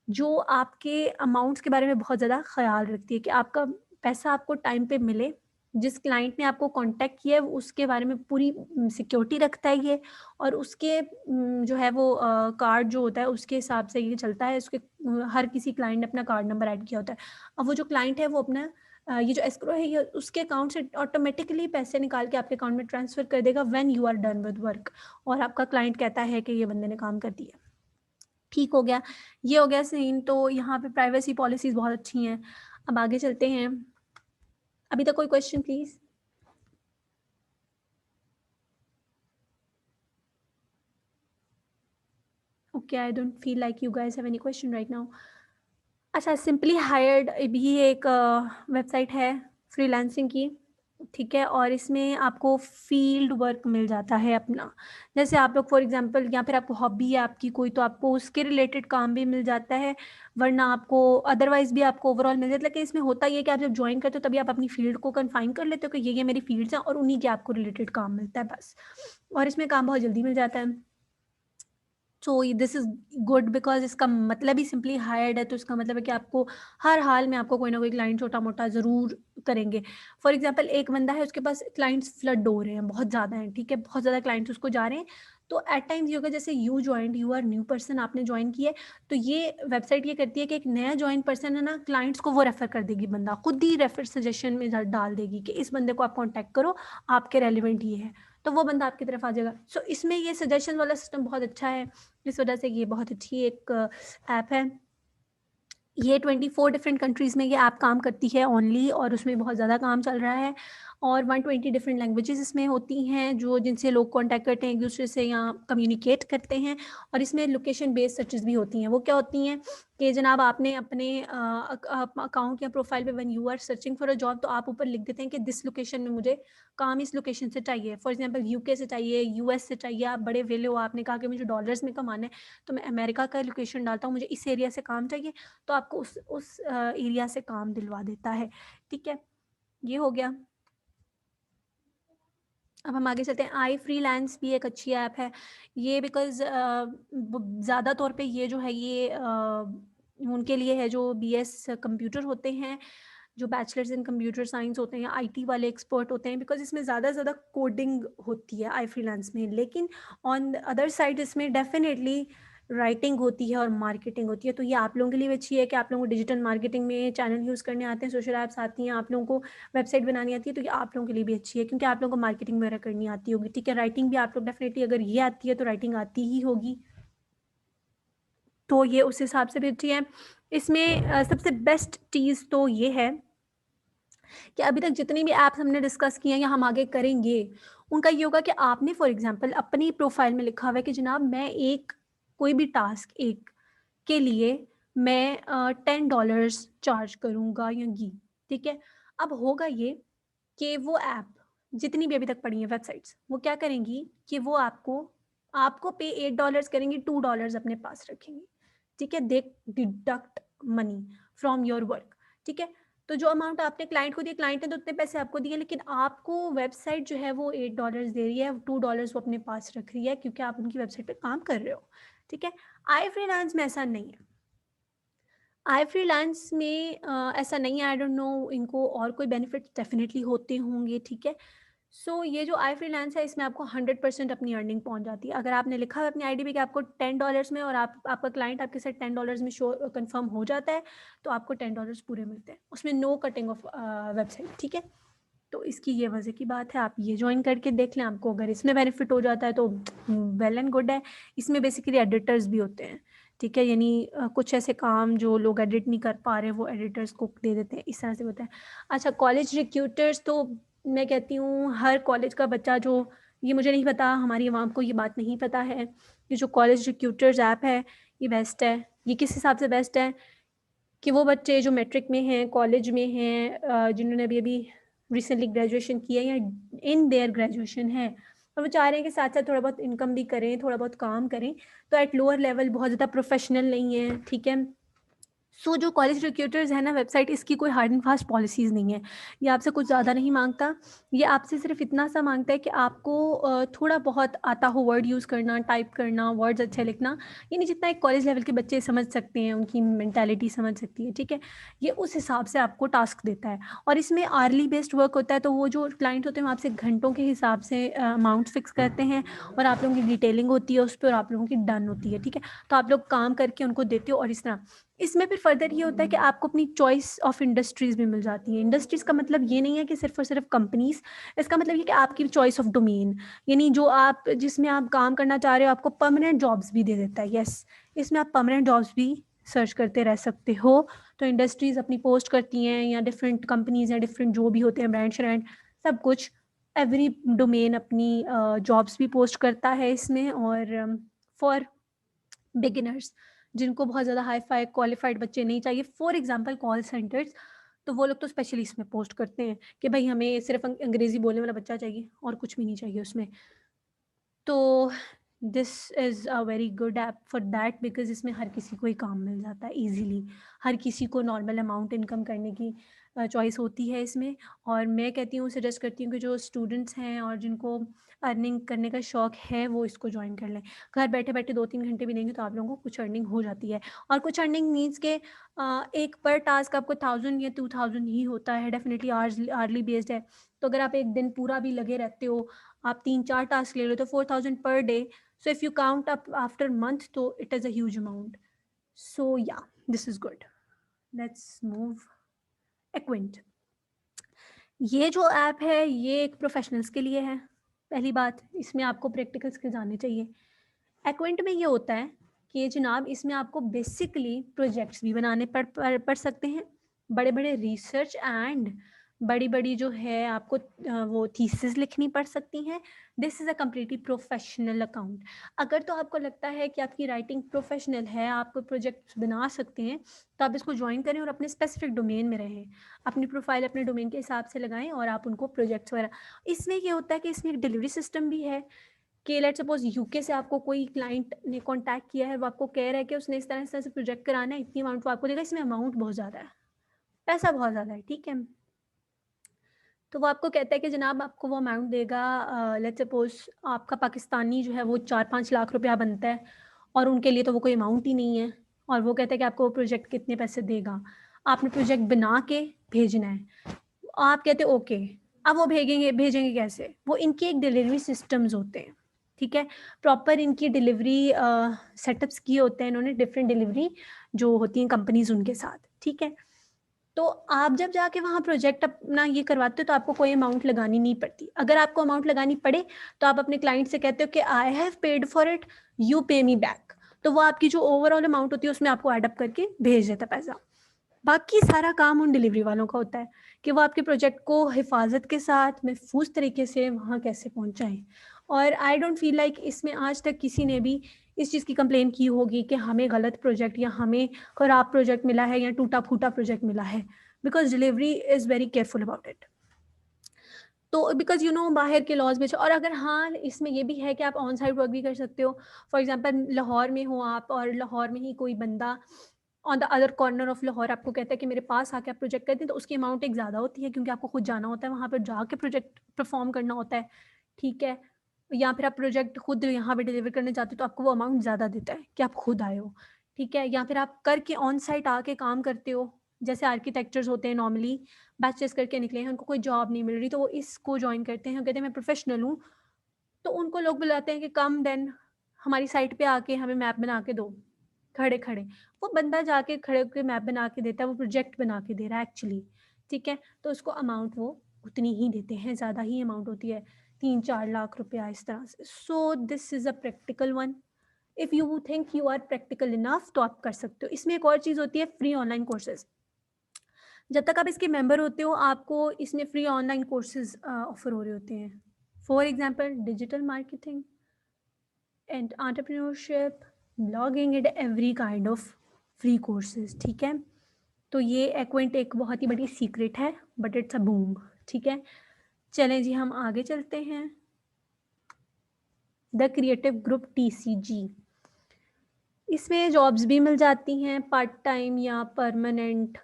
जो आपके अमाउंट्स के बारे में बहुत ज़्यादा ख़्याल रखती है कि आपका पैसा आपको टाइम पे मिले। जिस क्लाइंट ने आपको कॉन्टैक्ट किया है उसके बारे में पूरी सिक्योरिटी रखता है ये और उसके जो है वो कार्ड जो होता है उसके हिसाब से ये चलता है। उसके हर किसी क्लाइंट ने अपना कार्ड नंबर ऐड किया होता है। अब वो जो क्लाइंट है वो अपना ये जो एस्क्रो है ये उसके अकाउंट से ऑटोमेटिकली पैसे निकाल के आपके अकाउंट में ट्रांसफ़र कर देगा when you are done with work और आपका क्लाइंट कहता है कि ये बंदे ने काम कर दिया। ठीक हो गया, ये हो गया सीन। तो यहाँ पे प्राइवेसी पॉलिसीज़ बहुत अच्छी हैं। अब आगे चलते हैं। अभी तक कोई question please? Okay, I don't feel like you guys have any question right now. अच्छा, सिंपली हायर्ड भी एक वेबसाइट है फ्रीलांसिंग की, ठीक है? और इसमें आपको फ़ील्ड वर्क मिल जाता है अपना। जैसे आप लोग फॉर एग्ज़ाम्पल या फिर आपको हॉबी है आपकी कोई तो आपको उसके रिलेटेड काम भी मिल जाता है, वरना आपको अदरवाइज़ भी आपको ओवरऑल मिल जाता है। लेकिन इसमें होता ये है कि आप जब जॉइन करते हो तभी आप अपनी फ़ील्ड को कन्फाइन कर लेते हो कि ये मेरी फ़ील्ड्स हैं और उन्हीं के आपको रिलेटेड काम मिलता है बस। और इसमें काम बहुत जल्दी मिल जाता है। सो दिस इज़ गुड बिकॉज़ इसका मतलब ही सिंपली हायर्ड है, तो इसका मतलब है कि आपको हर हाल में आपको कोई ना कोई क्लाइंट छोटा-मोटा ज़रूर करेंगे। फॉर एग्ज़ाम्पल एक बंदा है उसके पास क्लाइंट्स फ्लड हो रहे हैं, बहुत ज़्यादा हैं, ठीक है? बहुत ज़्यादा क्लाइंट्स उसको जा रहे हैं, तो एट टाइम्स ये होगा जैसे you joined, you are new person आपने जॉइन किया है, तो ये वेबसाइट ये करती है कि एक नया जॉइन पर्सन है ना, क्लाइंट्स को वो रेफ़र कर देगी बंदा, खुद ही रेफ़र सजेशन में डाल देगी कि इस बंदे को आप कॉन्टैक्ट करो, आपके रेलेवेंट ये है, तो वो बंदा आपकी तरफ आ जाएगा। सो इसमें ये सजेशन वाला सिस्टम बहुत अच्छा है। इस वजह से ये बहुत अच्छी एक ऐप है। ये 24 डिफरेंट कंट्रीज़ में ये ऐप काम करती है ओनली और उसमें बहुत ज़्यादा काम चल रहा है और 120 डिफरेंट लैंग्वेजेज़ इसमें होती हैं जो जिनसे लोग कॉन्टैक्ट करते हैं एक-दूसरे से या कम्युनिकेट करते हैं और इसमें लोकेशन बेस्ड सर्चेज़ भी होती हैं। वो क्या होती हैं कि जनाब आपने अपने अकाउंट या प्रोफाइल पे when you are searching for a job तो आप ऊपर लिख देते हैं कि दिस लोकेशन में मुझे काम इस लोकेशन से चाहिए। फॉर एग्ज़ाम्पल यूके से चाहिए, यूएस से चाहिए, आप बड़े वेले हो, आपने कहा कि मुझे डॉलर्स में कमाना है, तो मैं अमेरिका का लोकेशन डालता हूँ, मुझे इस एरिया से काम चाहिए। तो आपको उस एरिया से काम दिलवा देता है, ठीक है? ये हो गया। अब हम आगे चलते हैं। आई फ्रीलांस भी एक अच्छी ऐप है। ये बिकॉज़ ज़्यादा तौर पे ये जो है ये उनके लिए है जो बीएस कंप्यूटर होते हैं जो बैचलर्स इन कंप्यूटर साइंस होते हैं, आईटी वाले एक्सपर्ट होते हैं, बिकॉज इसमें ज़्यादा से ज़्यादा कोडिंग होती है आई फ्रीलांस में। लेकिन ऑन द अदर साइड इसमें डेफिनेटली राइटिंग होती है और मार्केटिंग होती है। तो ये आप लोगों के लिए भी अच्छी है कि आप लोगों को डिजिटल मार्केटिंग में चैनल यूज़ करने आते हैं, सोशल ऐप्स आती हैं, आप लोगों को वेबसाइट बनानी आती है, तो ये आप लोगों के लिए भी अच्छी है क्योंकि आप लोगों को मार्केटिंग वगैरह करनी आती होगी। ठीक है, राइटिंग भी आप लोग डेफिनेटली, अगर ये आती है तो राइटिंग आती ही होगी, तो ये उस हिसाब से भी अच्छी है। इसमें सबसे बेस्ट चीज़ तो ये है कि अभी तक जितनी भी ऐप्स हमने डिस्कस किए हैं या हम आगे करेंगे, उनका ये होगा कि आपने फॉर एग्जांपल अपनी प्रोफाइल में लिखा हुआ है कि जनाब मैं एक कोई भी टास्क एक के लिए मैं $10 चार्ज करूँगा या गी, ठीक है? अब होगा ये कि वो ऐप जितनी भी अभी तक पड़ी हैं वेबसाइट्स, वो क्या करेंगी कि वो आपको आपको पे $8 करेंगी, $2 अपने पास रखेंगी, ठीक है? They deduct money from your work, ठीक है? तो जो अमाउंट आपने क्लाइंट को दिया, क्लाइंट ने तो उतने पैसे आपको दिए, लेकिन आपको वेबसाइट जो है वो $8 दे रही है, $2 वो अपने पास रख रही है क्योंकि आप उनकी वेबसाइट पे काम कर रहे हो, ठीक है? आई फ्रीलांस में ऐसा नहीं है। आई फ्रीलांस में ऐसा नहीं है, आई डोंट नो इनको और कोई बेनिफिट्स डेफिनेटली होते होंगे, ठीक है? सो ये जो आई फ्रीलांस है इसमें आपको 100% अपनी अर्निंग पहुंच जाती है। अगर आपने लिखा है अपनी आईडी पे कि आपको $10 में, और आपका क्लाइंट आपके साथ $10 में शो कंफर्म हो जाता है, तो आपको $10 पूरे मिलते हैं, उसमें नो कटिंग ऑफ वेबसाइट, ठीक है? तो इसकी ये वजह की बात है, आप ये ज्वाइन करके देख लें, आपको अगर इसमें बेनिफिट हो जाता है तो वेल एंड गुड है। इसमें बेसिकली एडिटर्स भी होते हैं, ठीक है? यानी कुछ ऐसे काम जो लोग एडिट नहीं कर पा रहे वो एडिटर्स को दे देते हैं, इस तरह से होता है। अच्छा, कॉलेज रिक्रूटर्स तो मैं कहती हूँ हर कॉलेज का बच्चा जो, ये मुझे नहीं पता, हमारी आवाम को ये बात नहीं पता है, ये जो कॉलेज रिक्रूटर्स ऐप है ये बेस्ट है। ये किस हिसाब से बेस्ट है कि वो बच्चे जो मैट्रिक में हैं, कॉलेज में हैं, जिन्होंने अभी अभी रिसेंटली ग्रेजुएशन किया है या इन देयर ग्रेजुएशन है, और वो चाह रहे हैं कि साथ साथ थोड़ा बहुत इनकम भी करें, थोड़ा बहुत काम करें, तो एट लोअर लेवल, बहुत ज़्यादा प्रोफेशनल नहीं है, ठीक है? सो जो कॉलेज रिक्रूटर्स है ना वेबसाइट, इसकी कोई हार्ड एंड फास्ट पॉलिसीज़ नहीं है। ये आपसे कुछ ज़्यादा नहीं मांगता, ये आपसे सिर्फ इतना सा मांगता है कि आपको थोड़ा बहुत आता हो वर्ड यूज़ करना, टाइप करना, वर्ड्स अच्छे लिखना, यानी जितना एक कॉलेज लेवल के बच्चे समझ सकते हैं, उनकी मेंटालिटी समझ सकती है, ठीक है? ये उस हिसाब से आपको टास्क देता है, और इसमें आर्ली बेस्ड वर्क होता है, तो वो जो क्लाइंट होते हैं वो आपसे घंटों के हिसाब से अमाउंट फिक्स करते हैं, और आप लोगों की डिटेलिंग होती है उस पर, और आप लोगों की डन होती है, ठीक है? तो आप लोग काम करके उनको देते हो, और इस तरह इसमें फिर फर्दर ये होता है कि आपको अपनी चॉइस ऑफ इंडस्ट्रीज़ भी मिल जाती है। इंडस्ट्रीज़ का मतलब ये नहीं है कि सिर्फ़ और सिर्फ़ कंपनीज़, इसका मतलब ये कि आपकी चॉइस ऑफ डोमेन, यानी जो आप जिसमें आप काम करना चाह रहे हो, आपको परमानेंट जॉब्स भी दे देता है। येस, इसमें आप परमानेंट जॉब्स भी सर्च करते रह सकते हो। तो इंडस्ट्रीज़ अपनी पोस्ट करती हैं, या डिफरेंट कंपनीज़ या डिफरेंट जो भी होते हैं ब्रांड-श्रैंड, सब कुछ, एवरी डोमेन अपनी जॉब्स भी पोस्ट करता है इसमें। और फॉर बिगिनर्स, जिनको बहुत ज़्यादा हाई-फाई क्वालिफ़ाइड बच्चे नहीं चाहिए, फॉर एग्ज़ाम्पल कॉल सेंटर्स, तो वो लोग तो स्पेशली इसमें पोस्ट करते हैं कि भई हमें सिर्फ़ अंग्रेज़ी बोलने वाला बच्चा चाहिए और कुछ भी नहीं चाहिए उसमें। तो this is a very good app for that, because इसमें हर किसी को ही काम मिल जाता है ईज़िली। हर किसी को नॉर्मल अमाउंट इनकम करने की चॉइस होती है इसमें। और मैं कहती हूँ, सजेस्ट करती हूँ कि जो स्टूडेंट्स हैं और जिनको अर्निंग करने का शौक है वो इसको जॉइन कर लें। घर बैठे-बैठे 2-3 घंटे भी देंगे तो आप लोगों को कुछ अर्निंग हो जाती है। और कुछ अर्निंग मीन्स के एक पर टास्क आपको 1000 या 2000 ही होता है, डेफ़िनिटली आवर्ली बेस्ड है। तो अगर आप एक दिन पूरा भी लगे रहते हो, आप 3-4 टास्क ले लो तो 4000 per day, so if you count up after month, तो it is a huge amount. So ya, this is good. Let's move acquaint. ये जो ऐप है ये एक प्रोफेशनल्स के लिए है। पहली बात, इसमें आपको प्रैक्टिकल स्किल्स आने चाहिए। एक्विंट में ये होता है कि जनाब इसमें आपको बेसिकली प्रोजेक्ट्स भी बनाने पड़ सकते हैं, बड़े बड़े रिसर्च एंड बड़ी बड़ी जो है आपको वो थीसिस लिखनी पड़ सकती हैं। This is a completely professional account. अगर तो आपको लगता है कि आपकी राइटिंग प्रोफेशनल है, आप प्रोजेक्ट्स बना सकते हैं, तो आप इसको ज्वाइन करें और अपने स्पेसिफिक डोमेन में रहें, अपनी प्रोफाइल अपने डोमेन के हिसाब से लगाएं और आप उनको प्रोजेक्ट्स वगैरह। इसमें ये होता है कि इसमें एक डिलीवरी सिस्टम भी है कि लेट्स सपोज यूके से आपको कोई क्लाइंट ने कांटेक्ट किया है, वो आपको कह रहा है कि उसने इस तरह से प्रोजेक्ट कराना है, इतनी अमाउंट वो आपको देगा। इसमें अमाउंट बहुत ज़्यादा है, पैसा बहुत ज़्यादा है, ठीक है? तो वो आपको कहता है कि जनाब आपको वो अमाउंट देगा, लेट्स सपोज आपका पाकिस्तानी जो है वो 4-5 लाख रुपया बनता है, और उनके लिए तो वो कोई अमाउंट ही नहीं है, और वो कहता है कि आपको वो प्रोजेक्ट कितने पैसे देगा। आपने प्रोजेक्ट बना के भेजना है, आप कहते हो ओके, अब वो भेजेंगे कैसे? वो इनके एक डिलीवरी सिस्टम्स होते हैं, ठीक है? प्रॉपर इनकी डिलीवरी सेटअप्स किए होते हैं इन्होंने, डिफरेंट डिलीवरी जो होती हैं कंपनीज उनके साथ, ठीक है? तो आप जब जाके वहाँ प्रोजेक्ट अपना ये करवाते हो तो आपको कोई अमाउंट लगानी नहीं पड़ती। अगर आपको अमाउंट लगानी पड़े तो आप अपने क्लाइंट से कहते हो कि I have paid for it, you पे मी बैक, तो वो आपकी जो ओवरऑल अमाउंट होती है उसमें आपको एड अप करके भेज देता है पैसा। बाकी सारा काम उन डिलीवरी वालों का होता है कि वो आपके प्रोजेक्ट को हिफाजत के साथ महफूज तरीके से वहाँ कैसे पहुँचाएं। और आई डोंट फील लाइक इसमें आज तक किसी ने भी इस चीज़ की कंप्लेन की होगी कि हमें गलत प्रोजेक्ट या हमें खराब प्रोजेक्ट मिला है या टूटा फूटा प्रोजेक्ट मिला है, because delivery is very careful about it. तो बिकॉज यू नो बाहर के लॉज में, और अगर हाँ इसमें ये भी है कि आप ऑन साइट वर्क भी कर सकते हो। फॉर एग्जांपल लाहौर में हो आप और लाहौर में ही कोई बंदा on the other corner of Lahore आपको कहता है कि मेरे पास आके आप प्रोजेक्ट कर दें, तो उसकी अमाउंट एक ज़्यादा होती है क्योंकि आपको खुद जाना होता है वहाँ पर, जाके प्रोजेक्ट परफॉर्म करना होता है, ठीक है? या फिर आप प्रोजेक्ट खुद यहाँ पे डिलीवर करने जाते हो तो आपको वो अमाउंट ज़्यादा देता है कि आप खुद आए हो, ठीक है? या फिर आप करके ऑन साइट आके काम करते हो, जैसे आर्किटेक्चर्स होते हैं नॉर्मली बैचलर्स करके निकले हैं, उनको कोई जॉब नहीं मिल रही तो वो इसको ज्वाइन करते हैं, कहते हैं मैं प्रोफेशनल हूँ, तो उनको लोग बुलाते हैं कि कम देन हमारी साइट पे आके हमें मैप बना के दो, खड़े खड़े। वो बंदा जाके खड़े होकर मैप बना के देता है, वो प्रोजेक्ट बना के दे रहा है एक्चुअली, ठीक है? तो उसको अमाउंट वो उतनी ही देते हैं, ज़्यादा ही अमाउंट होती है, 3-4 लाख रुपया इस तरह से। So this is a practical one. If you think you are practical enough तो आप कर सकते हो। इसमें एक और चीज़ होती है, फ्री ऑनलाइन कोर्सेज। जब तक आप इसके मेंबर होते हो आपको इसमें फ्री ऑनलाइन कोर्सेज ऑफर हो रहे होते हैं। For example digital marketing and entrepreneurship, blogging and every kind of free courses, ठीक है? तो ये एक्वेंट एक बहुत ही बड़ी सीक्रेट है, बट इट्स अ बूम, ठीक है? चलें जी, हम आगे चलते हैं। द क्रिएटिव ग्रुप TCG, इसमें जॉब्स भी मिल जाती हैं पार्ट टाइम या परमानेंट।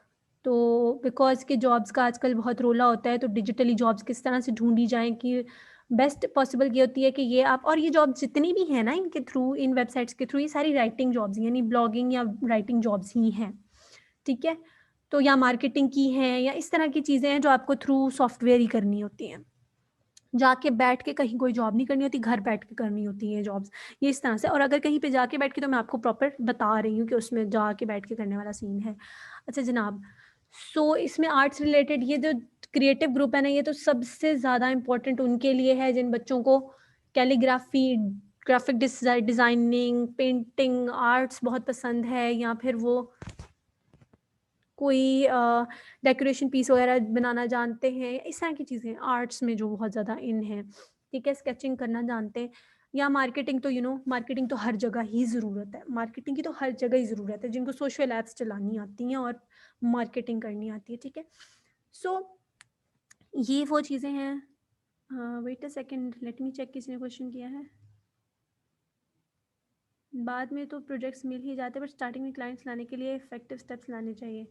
तो बिकॉज़ के जॉब्स का आजकल बहुत रोला होता है, तो डिजिटली जॉब्स किस तरह से ढूंढी जाएं कि बेस्ट पॉसिबल ये होती है कि ये आप, और ये जॉब जितनी भी है ना इनके थ्रू, इन वेबसाइट्स के थ्रू, ये सारी राइटिंग जॉब्स यानी ब्लॉगिंग या राइटिंग जॉब्स ही हैं, ठीक है? तो या मार्केटिंग की हैं या इस तरह की चीज़ें हैं जो आपको थ्रू सॉफ्टवेयर ही करनी होती हैं, जाके बैठ के कहीं कोई जॉब नहीं करनी होती, घर बैठ के करनी होती है जॉब्स, ये इस तरह से। और अगर कहीं पे जाके बैठ के, तो मैं आपको प्रॉपर बता रही हूँ कि उसमें जाके बैठ के करने वाला सीन है। अच्छा जनाब, सो इसमें आर्ट्स रिलेटेड ये जो क्रिएटिव ग्रुप है ना, ये तो सबसे ज़्यादा इम्पोर्टेंट उनके लिए है जिन बच्चों को calligraphy, graphic designing, painting, arts बहुत पसंद है, या फिर वो कोई डेकोरेशन पीस वगैरह बनाना जानते हैं, इस तरह की चीज़ें आर्ट्स में जो बहुत ज़्यादा इन है, ठीक है? स्केचिंग करना जानते हैं, या मार्केटिंग, तो यू नो मार्केटिंग तो हर जगह ही ज़रूरत है, मार्केटिंग की तो हर जगह ही ज़रूरत है, जिनको सोशल ऐप्स चलानी आती हैं और मार्केटिंग करनी आती है, ठीक है? सो ये वो चीज़ें हैं। Wait a second, let me check किसी ने क्वेश्चन किया है। बाद में तो प्रोजेक्ट्स मिल ही जाते हैं, बट स्टार्टिंग में क्लाइंट्स लाने के लिए इफेक्टिव स्टेप्स लाने चाहिए।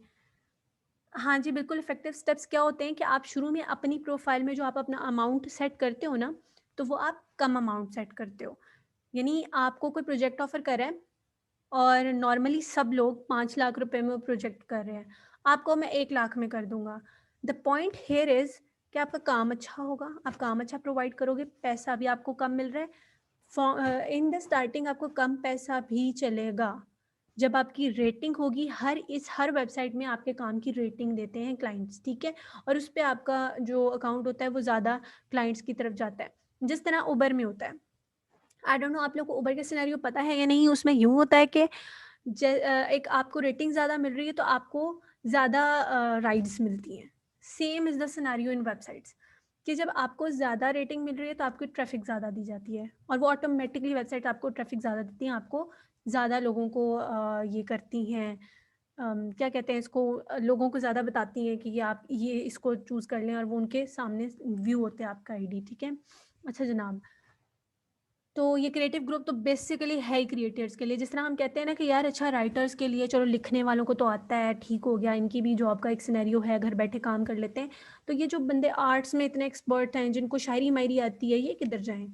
हाँ जी, बिल्कुल इफ़ेक्टिव स्टेप्स क्या होते हैं कि आप शुरू में अपनी प्रोफ़ाइल में जो आप अपना अमाउंट सेट करते हो ना, तो वो आप कम अमाउंट सेट करते हो। यानी आपको कोई प्रोजेक्ट ऑफ़र कर रहा है और नॉर्मली सब लोग 5 लाख रुपए में वो प्रोजेक्ट कर रहे हैं। आपको मैं 1 लाख में कर दूँगा। द पॉइंट हियर इज़ कि आपका काम अच्छा होगा, आप काम अच्छा प्रोवाइड करोगे, पैसा भी आपको कम मिल रहा है। इन द स्टार्टिंग आपको कम पैसा भी चलेगा। जब आपकी रेटिंग होगी, हर वेबसाइट में आपके काम की रेटिंग देते हैं क्लाइंट्स, ठीक है? और उस पे आपका जो अकाउंट होता है वो ज़्यादा क्लाइंट्स की तरफ जाता है, जिस तरह उबर में होता है। आई डोंट नो आप लोग को उबर का सिनेरियो पता है या नहीं? उसमें यूँ होता है कि एक आपको रेटिंग ज़्यादा मिल रही है तो आपको ज़्यादा राइड्स मिलती हैं। Same is the scenario in websites, कि जब आपको ज़्यादा रेटिंग मिल रही है तो आपको ट्रैफिक ज़्यादा दी जाती है, और वो ऑटोमेटिकली वेबसाइट आपको ट्रैफिक ज़्यादा देती हैं, आपको ज़्यादा लोगों को ये करती हैं, क्या कहते हैं इसको, लोगों को ज़्यादा बताती हैं कि ये आप ये इसको चूज़ कर लें, और वो उनके सामने व्यू होते हैं आपका आईडी, ठीक है? अच्छा जनाब, तो ये क्रिएटिव ग्रुप तो बेसिकली है ही क्रिएटर्स के लिए। जिस तरह हम कहते हैं ना कि यार अच्छा राइटर्स के लिए चलो लिखने वालों को तो आता है, ठीक हो गया, इनकी भी जॉब का एक सिनेरियो है, घर बैठे काम कर लेते हैं। तो ये जो बंदे आर्ट्स में इतने एक्सपर्ट हैं, जिनको शायरी मायरी आती है, ये किधर जाएं?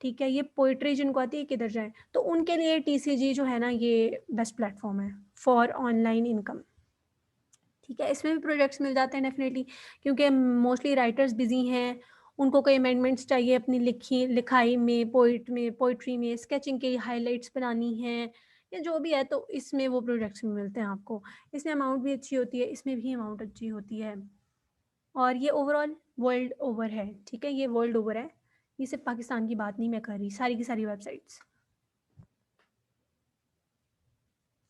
ठीक है, ये पोइट्री जिनको आती है किधर जाएं? तो उनके लिए TCG जो है ना, ये बेस्ट प्लेटफॉर्म है फॉर ऑनलाइन इनकम। ठीक है, इसमें भी प्रोजेक्ट्स मिल जाते हैं डेफ़िनेटली, क्योंकि मोस्टली राइटर्स बिज़ी हैं, उनको कोई अमेंडमेंट्स चाहिए अपनी लिखाई में, पोएट्री में, स्केचिंग की हाइलाइट्स बनानी हैं या जो भी है, तो इसमें वो प्रोजेक्ट्स भी मिलते हैं आपको। इसमें अमाउंट भी अच्छी होती है, इसमें भी अमाउंट अच्छी होती है और ये ओवरऑल वर्ल्ड ओवर है, ठीक है? ये वर्ल्ड ओवर है, ये सिर्फ़ पाकिस्तान की बात नहीं मैं कर रही, सारी की सारी वेबसाइट्स।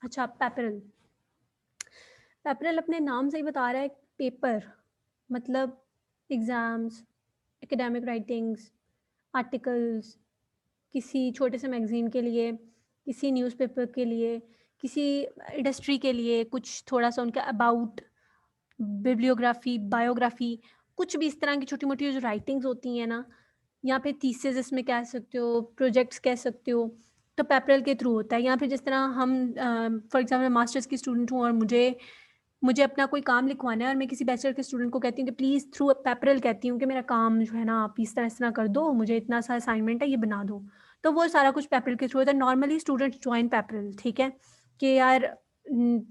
अच्छा, पेपरल। पेपरल अपने नाम से ही बता रहा है पेपर, मतलब एग्ज़ाम्स, एकेडमिक राइटिंग्स, आर्टिकल्स, किसी छोटे से मैगज़ीन के लिए, किसी न्यूज़पेपर के लिए, किसी इंडस्ट्री के लिए, कुछ थोड़ा-सा उनका अबाउट, बिब्लियोग्राफ़ी, बायोग्राफ़ी, कुछ भी इस तरह की छोटी-मोटी जो राइटिंग्स होती हैं ना, या फिर थीसिस इसमें कह सकते हो, प्रोजेक्ट्स कह सकते हो, तो पेपरल के थ्रू होता है। या फिर जिस तरह हम फॉर एग्ज़ाम्पल मास्टर्स की स्टूडेंट हूँ और मुझे मुझे अपना कोई काम लिखवाना है और मैं किसी बैचलर के स्टूडेंट को कहती हूँ कि प्लीज़ थ्रू पेपरल कहती हूँ कि मेरा काम जो है ना आप इस तरह कर दो, मुझे इतना सा असाइनमेंट है ये बना दो। तो वो सारा कुछ पेपरल के थ्रू होता है। नॉर्मली स्टूडेंट्स जॉइन पेपरल, ठीक है? कि यार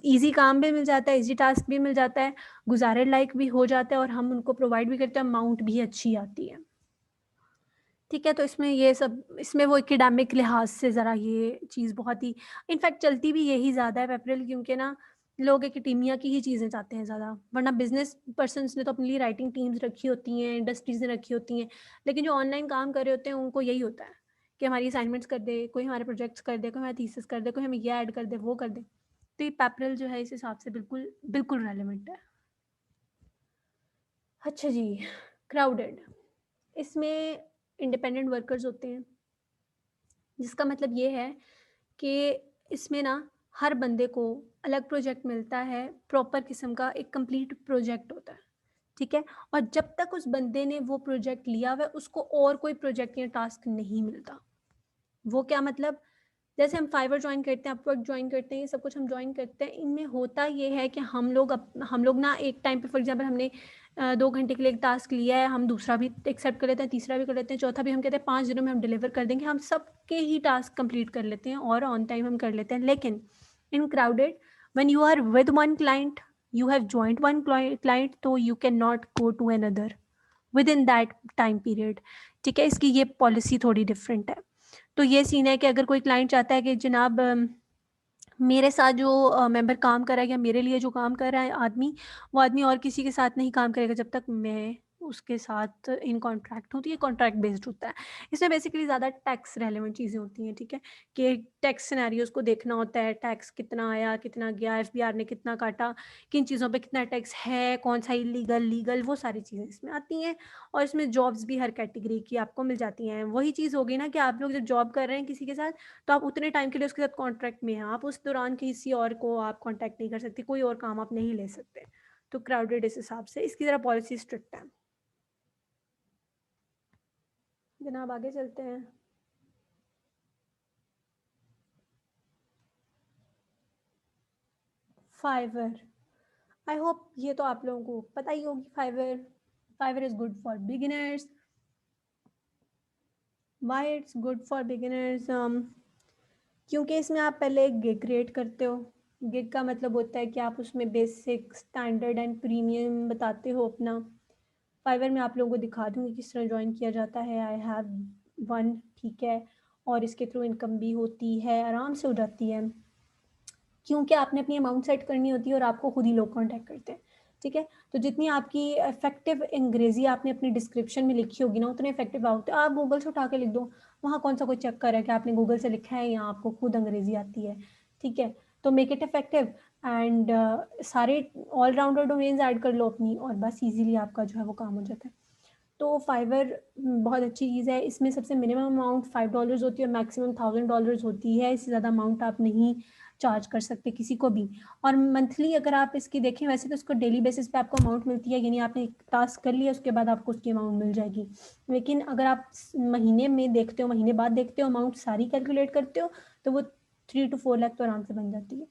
ईज़ी काम भी मिल जाता है, ईज़ी टास्क भी मिल जाता है, गुज़ारे लायक भी हो जाता है और हम उनको प्रोवाइड भी करते हैं, अमाउंट भी अच्छी आती है। ठीक है, तो इसमें ये सब इसमें वो एकेडमिक लिहाज़ से ज़रा ये चीज़ बहुत ही इनफैक्ट चलती भी यही ज़्यादा है पेपरल, क्योंकि ना लोग एकेडेमिया की ही चीज़ें चाहते हैं ज़्यादा, वरना बिज़नेस पर्सन्स ने तो अपने लिए राइटिंग टीम्स रखी होती हैं, इंडस्ट्रीज़ ने रखी होती हैं, लेकिन जो ऑनलाइन काम कर रहे होते हैं उनको यही होता है कि हमारी असाइनमेंट्स कर दे, कोई हमारे प्रोजेक्ट्स कर दे, कोई हमारा थीसिस कर दे, कोई हमें ये ऐड कर दे, वो कर दे। तो ये पेपरल जो है इस हिसाब से बिल्कुल बिल्कुल रेलेवेंट है। अच्छा जी, क्राउडेड, इसमें इंडिपेंडेंट वर्कर्स होते हैं, जिसका मतलब ये है कि इसमें ना हर बंदे को अलग प्रोजेक्ट मिलता है, प्रॉपर किस्म का एक कंप्लीट प्रोजेक्ट होता है, ठीक है? और जब तक उस बंदे ने वो प्रोजेक्ट लिया हुआ है, उसको और कोई प्रोजेक्ट या टास्क नहीं मिलता। वो क्या मतलब? जैसे हम फाइवर जॉइन करते हैं, अपवर्क जॉइन करते हैं, ये सब कुछ हम जॉइन करते हैं, इनमें होता ये है कि हम लोग ना एक टाइम पे फॉर एग्ज़ाम्पल हमने 2 घंटे के लिए एक टास्क लिया है, हम दूसरा भी एक्सेप्ट कर लेते हैं, तीसरा भी कर लेते हैं, चौथा भी हम कहते हैं 5 दिनों में हम डिलीवर कर देंगे, हम सबके ही टास्क कंप्लीट कर लेते हैं और ऑन टाइम हम कर लेते हैं। लेकिन in crowded when you are with one client, you have joined one client, तो you can not go to another within that time period, ठीक है? इसकी ये पॉलिसी थोड़ी डिफरेंट है। तो ये सीन है कि अगर कोई क्लाइंट चाहता है कि जनाब मेरे साथ जो मेंबर काम कर रहा है या मेरे लिए जो काम कर रहा है आदमी, वो आदमी और किसी के साथ नहीं काम करेगा जब तक मैं उसके साथ इन कॉन्ट्रैक्ट हूँ, तो ये कॉन्ट्रैक्ट बेस्ड होता है। इसमें बेसिकली ज़्यादा टैक्स रेलेवेंट चीज़ें होती हैं, ठीक है? कि टैक्स सिनेरियोज़ को देखना होता है, टैक्स कितना आया, कितना गया, एफबीआर ने कितना काटा, किन चीज़ों पे कितना टैक्स है, कौन-सा इल्लीगल, लीगल, वो सारी चीज़ें इसमें आती हैं। और इसमें जॉब्स भी हर कैटेगरी की आपको मिल जाती हैं। वही चीज़ होगी ना कि आप लोग जब जॉब कर रहे हैं किसी के साथ, तो आप उतने टाइम के लिए उसके साथ कॉन्ट्रैक्ट में हैं, आप उस दौरान किसी और को आप कॉन्टैक्ट नहीं कर सकते, कोई और काम आप नहीं ले सकते। तो क्राउडेड इस हिसाब से इसकी ज़रा पॉलिसी स्ट्रिक्ट है। जनाब आगे चलते हैं। फाइवर, आई होप ये तो आप लोगों को पता ही होगी Fiverr. Fiverr is good for beginners. Why it's good for beginners? क्योंकि इसमें आप पहले एक गिग क्रिएट करते हो। गिग का मतलब होता है कि आप उसमें बेसिक, स्टैंडर्ड एंड प्रीमियम बताते हो अपना। फाइवर में आप लोगों को दिखा दूँगी किस तरह जॉइन किया जाता है। आई हैव वन, ठीक है? और इसके थ्रू इनकम भी होती है, आराम से हो जाती है। क्योंकि आपने अपनी अमाउंट सेट करनी होती है और आपको खुद ही लोग कॉन्टैक्ट करते हैं, ठीक है? तो जितनी आपकी इफ़ेक्टिव अंग्रेज़ी आपने अपनी डिस्क्रिप्शन में लिखी होगी ना, उतने इफ़ेक्टिव आउट आप गूगल से उठा के लिख दो। वहाँ कौन-सा कोई चक्कर है कि आपने गूगल से लिखा है या आपको खुद अंग्रेज़ी आती है, ठीक है? तो मेक इट इफ़ेक्टिव एंड सारे ऑल राउंडर डोमेन्स ऐड कर लो अपनी और बस ईज़िली आपका जो है वो काम हो जाता है। तो फाइवर बहुत अच्छी चीज़ है। इसमें सबसे मिनिमम अमाउंट $5 होती है और मैक्सिमम $1000 होती है। इससे ज़्यादा अमाउंट आप नहीं चार्ज कर सकते किसी को भी। और मंथली अगर आप इसकी देखें, वैसे तो इसको डेली बेसिस पे आपको अमाउंट मिलती है, यानी आपने एक टास्क कर लिया उसके बाद आपको उसकी अमाउंट मिल जाएगी। लेकिन अगर आप महीने में देखते हो, महीने बाद देखते हो, अमाउंट सारी कैलकुलेट करते हो, तो वो 3 to 4 लाख तो आराम से बन जाती है,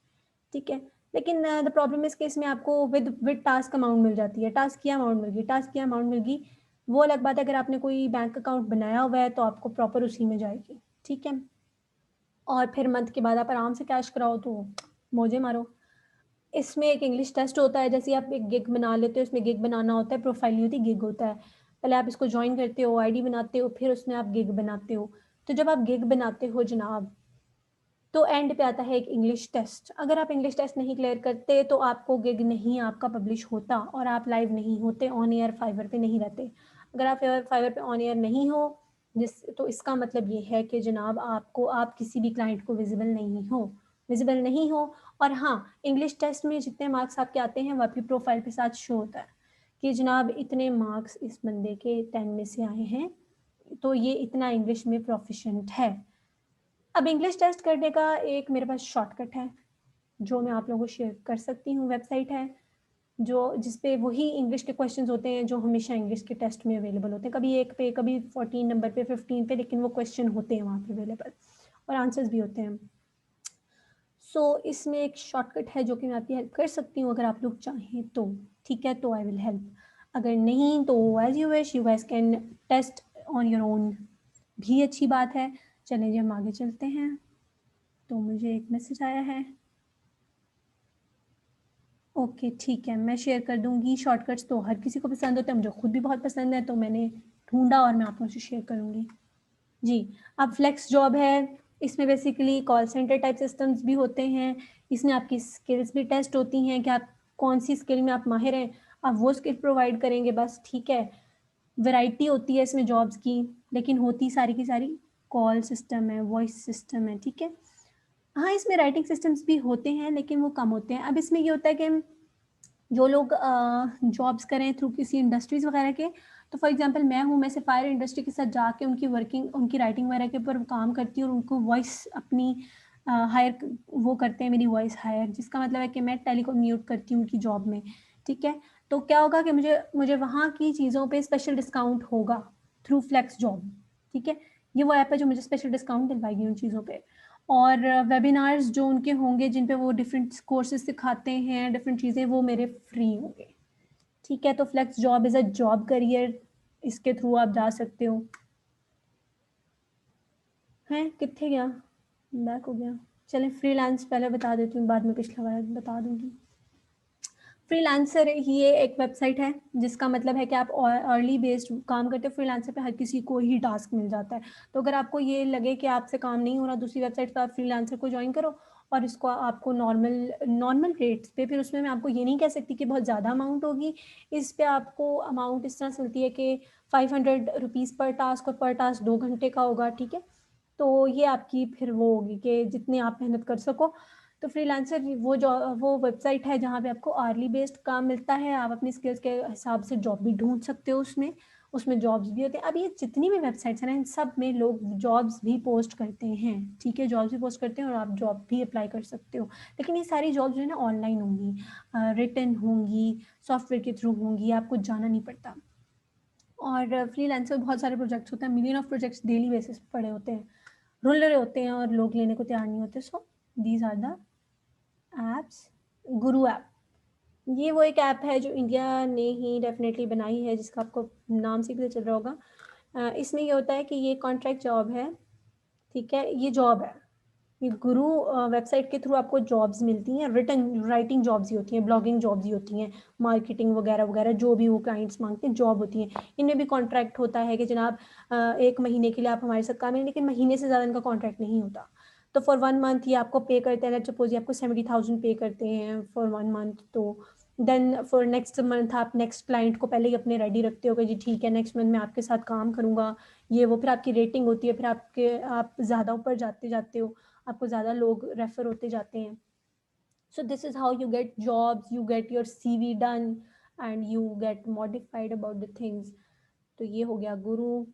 ठीक है? लेकिन द प्रॉब्लम इस केस में आपको विद टास्क अमाउंट मिल जाती है। टास्क की अमाउंट मिल गई, टास्क की अमाउंट मिल गई, वो अलग बात है। अगर आपने कोई बैंक अकाउंट बनाया हुआ है तो आपको प्रॉपर उसी में जाएगी, ठीक है? और फिर मंथ के बाद आप आराम से कैश कराओ तो मौजे मारो। इसमें एक इंग्लिश टेस्ट होता है, जैसे आप एक गिग बना लेते हो, इसमें गिग बनाना होता है, प्रोफाइल नहीं होती, गिग होता है। पहले आप इसको ज्वाइन करते हो, आईडी बनाते हो, फिर उसमें आप गिग बनाते हो। तो जब आप गिग बनाते हो जनाब, तो एंड पे आता है एक इंग्लिश टेस्ट। अगर आप इंग्लिश टेस्ट नहीं क्लियर करते तो आपको गिग नहीं आपका पब्लिश होता और आप लाइव नहीं होते, ऑन एयर फाइवर पे नहीं रहते। अगर आप फाइवर पे ऑन एयर नहीं हो, जिस तो इसका मतलब ये है कि जनाब आपको, आप किसी भी क्लाइंट को विजिबल नहीं हो। और हाँ, इंग्लिश टेस्ट में जितने मार्क्स आपके आते हैं वो आपकी प्रोफाइल के साथ शो होता है कि जनाब इतने मार्क्स इस बंदे के 10 में से आए हैं, तो ये इतना इंग्लिश में प्रोफिशिएंट है। अब इंग्लिश टेस्ट करने का एक मेरे पास शॉर्टकट है जो मैं आप लोगों को शेयर कर सकती हूँ। वेबसाइट है जो जिसपे वही इंग्लिश के क्वेश्चंस होते हैं जो हमेशा इंग्लिश के टेस्ट में अवेलेबल होते हैं, कभी एक पे, कभी 14 नंबर पे, 15 पे, लेकिन वो क्वेश्चन होते हैं वहाँ पे अवेलेबल और आंसर्स भी होते हैं। सो इसमें एक शॉर्टकट है जो कि मैं आपकी हेल्प कर सकती हूँ अगर आप लोग चाहें तो। ठीक है, तो आई विल हेल्प। अगर नहीं तो as you wish, you guys can test on your own, भी अच्छी बात है। चलें जी, हम आगे चलते हैं। तो मुझे एक मैसेज आया है। ओके ठीक है, मैं शेयर कर दूंगी। शॉर्टकट्स तो हर किसी को पसंद होते हैं, मुझे खुद भी बहुत पसंद है, तो मैंने ढूंढा और मैं आप लोगों से शेयर करूंगी जी। अब फ्लेक्स जॉब है, इसमें basically call centre type systems भी होते हैं। इसमें आपकी स्किल्स भी टेस्ट होती हैं कि आप कौन सी स्किल में आप माहिर हैं, आप वो स्किल प्रोवाइड करेंगे बस। ठीक है, वैरायटी होती है इसमें जॉब्स की, लेकिन होती सारी की सारी कॉल सिस्टम है, वॉइस सिस्टम है। ठीक है, हाँ इसमें राइटिंग सिस्टम्स भी होते हैं लेकिन वो कम होते हैं। अब इसमें ये होता है कि जो लोग जॉब्स करें थ्रू किसी इंडस्ट्रीज वगैरह के, तो फॉर एग्जांपल मैं हूँ, मैं सफ़ायर इंडस्ट्री के साथ जाके उनकी वर्किंग, उनकी राइटिंग वगैरह के ऊपर काम करती हूँ और उनको वॉइस अपनी हायर, वो करते हैं मेरी वॉइस हायर, जिसका मतलब है कि मैं टेलीकम्यूट करती हूँ उनकी जॉब में। ठीक है, तो क्या होगा कि मुझे मुझे वहाँ की चीज़ों पे स्पेशल डिस्काउंट होगा थ्रू फ्लेक्स जॉब। ठीक है, ये वो ऐप है जो मुझे स्पेशल डिस्काउंट दिलवाएगी उन चीज़ों पे। और वेबिनार्स जो उनके होंगे जिन पे वो डिफरेंट कोर्सेज सिखाते हैं, डिफरेंट चीज़ें, वो मेरे फ्री होंगे। ठीक है, तो flex job is a job career, इसके थ्रू आप जा सकते हो। हैं कितने गया, बैक हो गया। चलें, फ्रीलांस पहले बता देती हूँ, बाद में पिछला वाला बता दूंगी। फ्रीलांसर ये एक वेबसाइट है जिसका मतलब है कि आप अर्ली बेस्ड काम करते हो। फ्रीलांसर पे हर किसी को ही टास्क मिल जाता है। तो अगर आपको ये लगे कि आपसे काम नहीं हो रहा दूसरी वेबसाइट, तो आप फ्रीलांसर को ज्वाइन करो और इसको आपको नॉर्मल नॉर्मल रेट्स पे, फिर उसमें मैं आपको ये नहीं कह सकती कि बहुत ज़्यादा अमाउंट होगी। इस पे आपको अमाउंट इस तरह से मिलती है कि 500 रुपीज़ पर टास्क, और पर टास्क 2 घंटे का होगा। ठीक है, तो ये आपकी फिर वो होगी कि जितनी आप मेहनत कर सको। तो फ्रीलांसर वो वेबसाइट है जहाँ पे आपको आर्ली बेस्ड काम मिलता है। आप अपनी स्किल्स के हिसाब से जॉब भी ढूंढ सकते हो उसमें। उसमें जॉब्स भी होते हैं। अब ये जितनी भी वेबसाइट्स हैं ना, इन सब में लोग जॉब्स भी पोस्ट करते हैं। ठीक है, जॉब्स भी पोस्ट करते हैं और आप जॉब भी अप्लाई कर सकते हो। लेकिन ये सारी जॉब्स जो है ना ऑनलाइन होंगी, रिटन होंगी, सॉफ्टवेयर के थ्रू होंगी, आपको जाना नहीं पड़ता। और फ्रीलांसर में बहुत सारे प्रोजेक्ट्स होते हैं, million of projects daily basis पे पड़े होते हैं, रुल रहे होते हैं और लोग लेने को तैयार नहीं होते। So these are the apps. Guru app, ये वो एक ऐप है जो इंडिया ने ही डेफिनेटली बनाई है, जिसका आपको नाम से भी पता चल रहा होगा। इसमें ये होता है कि ये कॉन्ट्रैक्ट जॉब है। ठीक है, ये जॉब है, ये गुरु वेबसाइट के थ्रू आपको जॉब्स मिलती हैं। रिटन राइटिंग जॉब्स ही होती हैं, ब्लॉगिंग जॉब्स ही होती हैं, मार्केटिंग वगैरह वगैरह जो भी वो क्लाइंट्स मांगते हैं जॉब होती हैं। इनमें भी कॉन्ट्रैक्ट होता है कि जनाब 1 महीने के लिए आप हमारे साथ काम करें, लेकिन महीने से ज़्यादा इनका कॉन्ट्रैक्ट नहीं होता। तो फॉर 1 मंथ ये आपको पे करते हैं। सपोज ये आपको 70,000 पे करते हैं फॉर 1 मंथ, तो देन फॉर नेक्स्ट मंथ आप नेक्स्ट क्लाइंट को पहले ही अपने रेडी रखते हो कि जी ठीक है नेक्स्ट मंथ मैं आपके साथ काम करूँगा, ये वो। फिर आपकी रेटिंग होती है, फिर आप ज़्यादा ऊपर जाते जाते हो, आपको ज़्यादा लोग रेफर होते जाते हैं। सो this is how you get jobs, you get your CV done and you get modified about the things. तो ये हो गया गुरु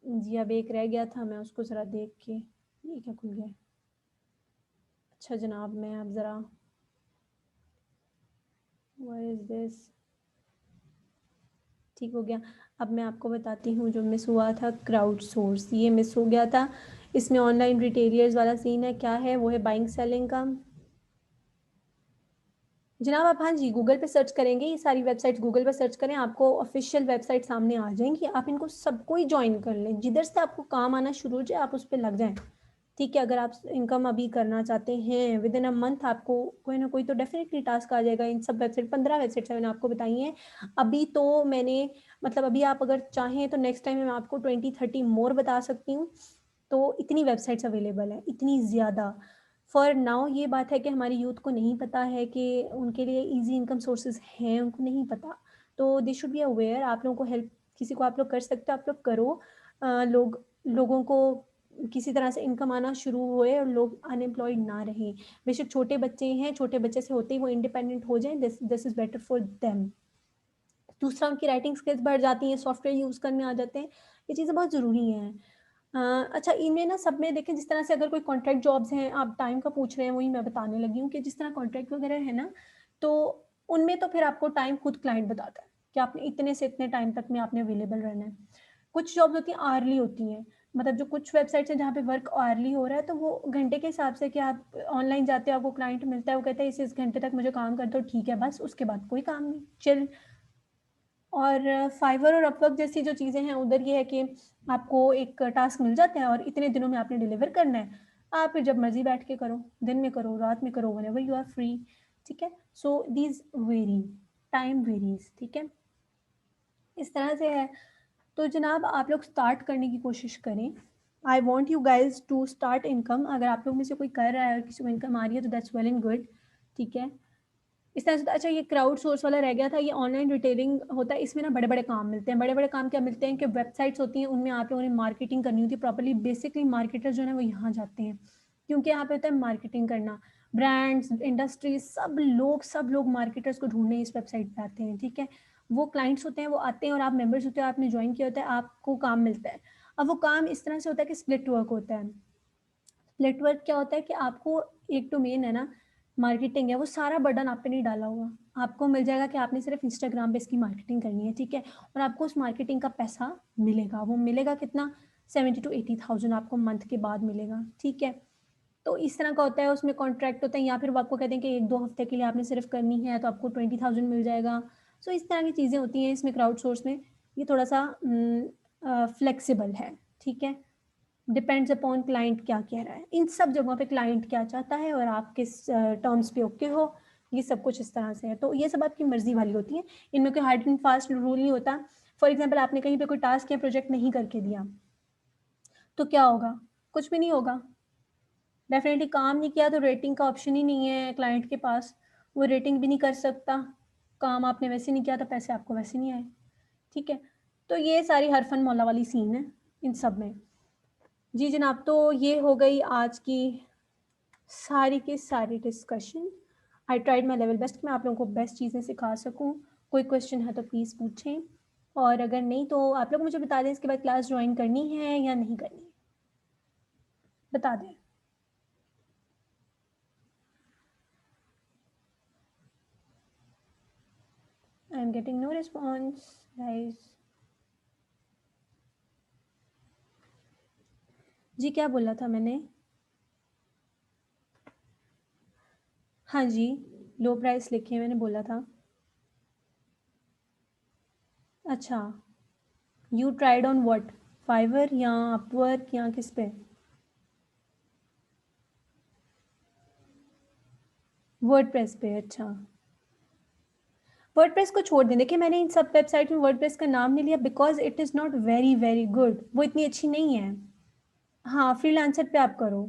जी। अब एक रह गया था, मैं उसको ज़रा देख के, ये क्या खुल गया। अच्छा जनाब, मैं अब ज़रा, व्हाट इज़ दिस, ठीक हो गया। अब मैं आपको बताती हूँ जो मिस हुआ था, क्राउड सोर्स, ये मिस हो गया था। इसमें ऑनलाइन रिटेलियर्स वाला सीन है। क्या है वो, है बाइंग सेलिंग का। जनाब आप, हाँ जी, गूगल पे सर्च करेंगे, ये सारी वेबसाइट्स गूगल पे सर्च करें, आपको ऑफिशियल वेबसाइट सामने आ जाएंगी। आप इनको सबको ही ज्वाइन कर लें, जिधर से आपको काम आना शुरू हो जाए आप उस पर लग जाएं। ठीक है, अगर आप इनकम अभी करना चाहते हैं विद इन अ मंथ, आपको कोई ना कोई तो डेफिनेटली टास्क आ जाएगा। इन सब वेबसाइट 15 वेबसाइट्स मैंने आपको बताई हैं अभी। तो मैंने मतलब अभी आप अगर चाहें तो नेक्स्ट टाइम मैं आपको 20-30 मोर बता सकती हूँ। तो इतनी वेबसाइट्स अवेलेबल है, इतनी ज़्यादा। फॉर नाउ ये बात है कि हमारी यूथ को नहीं पता है कि उनके लिए ईजी इनकम सोर्सेज हैं, उनको नहीं पता। तो दे शुड बी अवेयर। आप लोगों को हेल्प, किसी को आप लोग कर सकते हो, आप लोग करो। लोगों को किसी तरह से इनकम आना शुरू हुए और लोग अनएम्प्लॉयड ना रहें। बेशक छोटे बच्चे हैं, छोटे बच्चे से होते ही वो इंडिपेंडेंट हो जाएं, this is better for them. दूसरा, उनकी राइटिंग स्किल्स बढ़ जाती हैं, सॉफ्टवेयर यूज़ करने आ जाते हैं। ये चीज़ें बहुत ज़रूरी हैं। अच्छा, इनमें ना सब में देखें, जिस तरह से अगर कोई कॉन्ट्रैक्ट जॉब्स हैं, आप टाइम का पूछ रहे हैं, वही मैं बताने लगी हूँ कि जिस तरह कॉन्ट्रैक्ट वगैरह है ना, तो उनमें तो फिर आपको टाइम खुद क्लाइंट बताता है कि आपने इतने से इतने टाइम तक में आपने अवेलेबल रहना है। कुछ जॉब्स होती हैं आर्ली होती हैं, मतलब जो कुछ वेबसाइट्स हैं जहाँ पे वर्क आर्ली हो रहा है, तो वो घंटे के हिसाब से कि आप ऑनलाइन जाते हो, आपको क्लाइंट मिलता है, वो कहता है इस घंटे तक मुझे काम कर दो, ठीक है, बस उसके बाद कोई काम नहीं, चिल। और फाइवर और अपवर्क जैसी जो चीज़ें हैं, उधर ये है कि आपको एक टास्क मिल जाता है और इतने दिनों में आपने डिलीवर करना है। आप फिर जब मर्जी बैठ के करो, दिन में करो, रात में करो, व्हेनेवर यू आर फ्री। ठीक है, so these vary, time varies. ठीक है, इस तरह से है। तो जनाब, आप लोग स्टार्ट करने की कोशिश करें। I want you guys to start income. अगर आप लोग में से कोई कर रहा है और किसी को इनकम आ रही है तो दैट्स वेल एंड गुड। ठीक है, इस तरह से। अच्छा, ये क्राउड सोर्स वाला रह गया था। ये ऑनलाइन रिटेलिंग होता है, इसमें ना बड़े बड़े काम मिलते हैं। बड़े बड़े काम क्या मिलते हैं कि वेबसाइट्स होती हैं, उनमें आप लोगों ने मार्केटिंग करनी होती है प्रॉपर्ली। बेसिकली मार्केटर्स जो है वो यहाँ जाते हैं, क्योंकि यहाँ पे होता है मार्केटिंग करना। ब्रांड्स, इंडस्ट्रीज, सब लोग मार्केटर्स को ढूंढने इस वेबसाइट पे आते हैं। ठीक है, वो क्लाइंट्स होते हैं, वो आते हैं और आप मेंबर्स होते हो, आपने ज्वाइन किया होता है, आपको काम मिलता है। अब वो काम इस तरह से होता है कि स्प्लिट वर्क होता है। स्प्लिट वर्क क्या होता है कि आपको एक डोमेन है ना, मार्केटिंग है, वो सारा बर्डन आप पे नहीं डाला हुआ। आपको मिल जाएगा कि आपने सिर्फ इंस्टाग्राम पे इसकी मार्केटिंग करनी है। ठीक है, और आपको उस मार्केटिंग का पैसा मिलेगा। वो मिलेगा कितना, 70 to 80,000 आपको मंथ के बाद मिलेगा। ठीक है, तो इस तरह का होता है। उसमें कॉन्ट्रैक्ट होता है, या फिर वो आपको कहते हैं कि 1-2 हफ्ते के लिए आपने सिर्फ करनी है तो आपको 20,000 मिल जाएगा। सो इस तरह की चीज़ें होती हैं इसमें क्राउड सोर्स में। ये थोड़ा सा फ्लेक्सिबल है। ठीक है, डिपेंड्स अपॉन क्लाइंट क्या कह रहा है। इन सब जगहों पे क्लाइंट क्या चाहता है और आप किस टर्म्स पे ओके हो, ये सब कुछ इस तरह से है। तो ये सब आपकी मर्जी वाली होती है, इनमें कोई हार्ड एंड फास्ट रूल नहीं होता। फॉर एग्जाम्पल, आपने कहीं पे कोई टास्क या प्रोजेक्ट नहीं करके दिया तो क्या होगा, कुछ भी नहीं होगा। डेफिनेटली काम नहीं किया तो रेटिंग का ऑप्शन ही नहीं है क्लाइंट के पास, वो रेटिंग भी नहीं कर सकता। काम आपने वैसे नहीं किया तो पैसे आपको वैसे नहीं आए। ठीक है, तो ये सारी हरफन मौला वाली सीन है इन सब में। जी जनाब, तो ये हो गई आज की सारी की सारी discussion. I tried my level best कि मैं आप लोगों को बेस्ट चीज़ें सिखा सकूं। कोई क्वेश्चन है तो प्लीज़ पूछें, और अगर नहीं तो आप लोग मुझे बता दें इसके बाद क्लास ज्वाइन करनी है या नहीं करनी है, बता दें। I am getting no response guys. जी, क्या बोला था मैंने? हाँ जी, लो प्राइस लिखे मैंने बोला था। अच्छा, you tried on what, Fiverr या अपवर्क या किस पे? वर्डप्रेस पे। अच्छा, वर्डप्रेस को छोड़ दें। देखिए, मैंने इन सब वेबसाइट में वर्डप्रेस का नाम नहीं लिया because it is not very very good, वो इतनी अच्छी नहीं है। हाँ, फ्रीलांसर पे आप करो,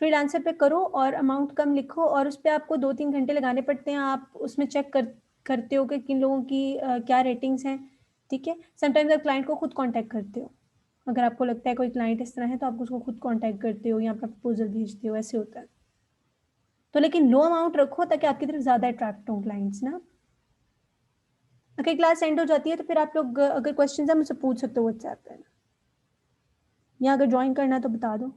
फ्रीलांसर पे करो और अमाउंट कम लिखो, और उस पर आपको 2-3 घंटे लगाने पड़ते हैं। आप उसमें चेक करते हो कि किन लोगों की क्या रेटिंग्स हैं। ठीक है, समटाइम्स आप क्लाइंट को खुद कांटेक्ट करते हो। अगर आपको लगता है कोई क्लाइंट इस तरह है तो आप उसको खुद कांटेक्ट करते हो या अपना प्रपोजल भेजते हो, ऐसे होता है। तो लेकिन लो अमाउंट रखो ताकि आपकी तरफ ज़्यादा अट्रैक्ट हो क्लाइंट्स ना। अगर क्लास एंड हो जाती है तो फिर आप लोग अगर क्वेश्चन है मुझसे पूछ सकते हो व्हाट्सएप पे, या अगर ज्वाइन करना है तो बता दो।